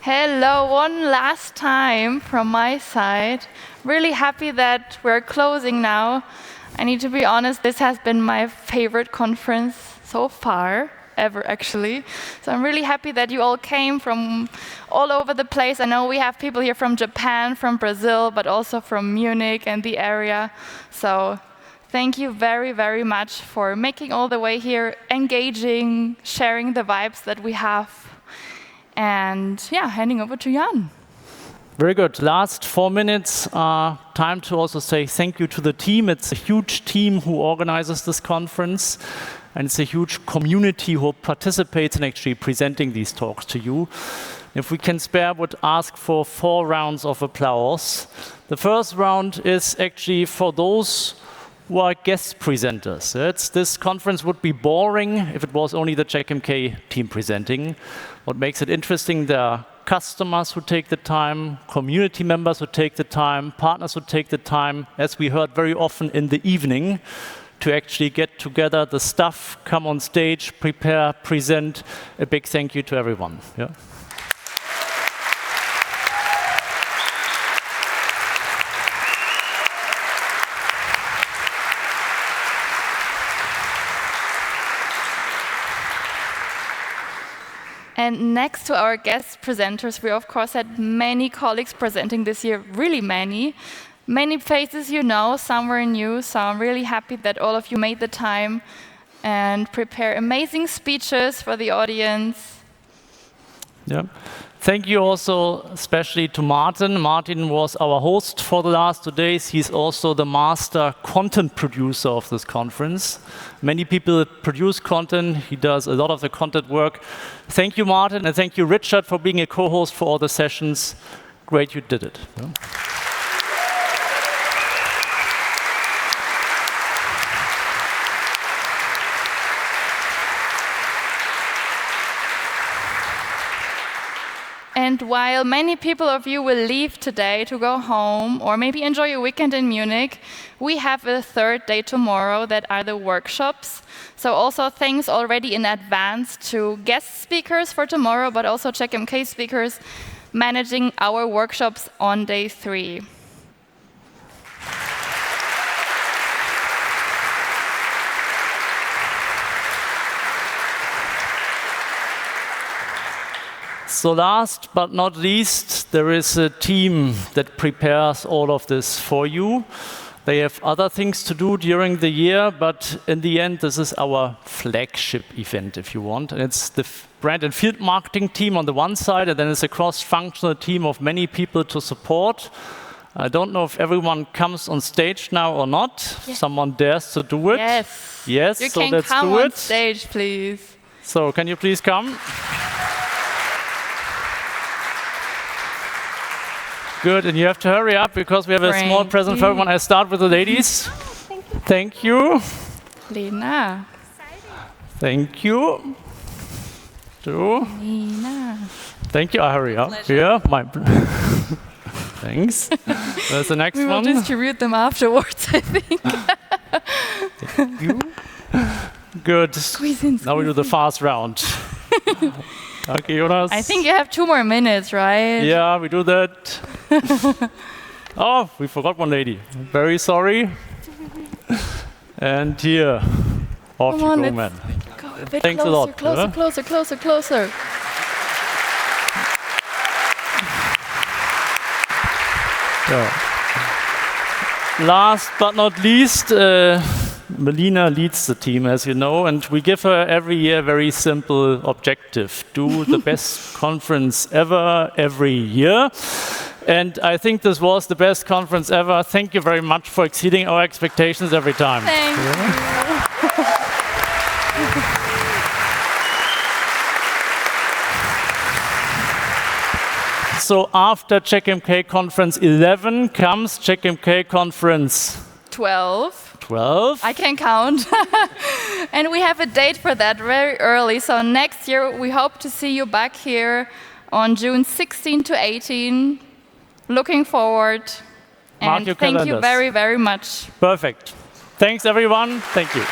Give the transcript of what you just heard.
Hello, one last time from my side. Really happy that we're closing now. I need to be honest, this has been my favorite conference so far, ever actually. So I'm really happy that you all came from all over the place. I know we have people here from Japan, from Brazil, but also from Munich and the area. So thank you very, very much for making all the way here, engaging, sharing the vibes that we have. And yeah, handing over to Jan. Very good. Last 4 minutes, time to also say thank you to the team. It's a huge team who organizes this conference, and it's a huge community who participates in actually presenting these talks to you. If we can spare, I would ask for 4 rounds of applause. The first round is actually for those who are guest presenters. This conference would be boring if it was only the Checkmk team presenting. What makes it interesting, there are customers who take the time, community members who take the time, partners who take the time, as we heard very often in the evening, to actually get together the stuff, come on stage, prepare, present. A big thank you to everyone. Yeah. And next to our guest presenters, we of course had many colleagues presenting this year, really many. Many faces you know, some were new, so I'm really happy that all of you made the time and prepare amazing speeches for the audience. Yeah. Thank you also especially to Martin. Martin was our host for the last 2 days. He's also the master content producer of this conference. Many people produce content. He does a lot of the content work. Thank you, Martin, and thank you, Richard, for being a co-host for all the sessions. Great you did it. Yeah. And while many people of you will leave today to go home or maybe enjoy your weekend in Munich, we have a third day tomorrow that are the workshops. So also thanks already in advance to guest speakers for tomorrow, but also Checkmk speakers managing our workshops on day 3. So last but not least, there is a team that prepares all of this for you. They have other things to do during the year, but in the end, this is our flagship event, if you want. And it's the brand and field marketing team on the one side, and then it's a cross-functional team of many people to support. I don't know if everyone comes on stage now or not. Yeah. Someone dares to do it? Yes. Yes, you so can let's come do on it. Stage, please. So can you please come? Good, and you have to hurry up because we have a small present for everyone. I start with the ladies. Thank you. Lena. Thank you. Lena. Thank you. I hurry up. Yeah, Thanks. There's the next one. We will distribute them afterwards, I think. Thank you. Good. Squeeze in. Now we do the fast round. Okay, Jonas. I think you have 2 more minutes, right? Yeah, we do that. Oh, we forgot one lady. Very sorry. And here, off you go, man. Go a bit Thanks closer, a lot. Closer. Yeah. Last but not least, Melina leads the team, as you know, and we give her every year a very simple objective: do the best conference ever every year. And I think this was the best conference ever. Thank you very much for exceeding our expectations every time. Thank you. So after Checkmk Conference 11 comes Checkmk Conference 12. 12. I can count. And we have a date for that very early. So next year we hope to see you back here on June 16 to 18. Looking forward. Mark And your thank you calendars. very, very much. Perfect. Thanks, everyone. Thank you.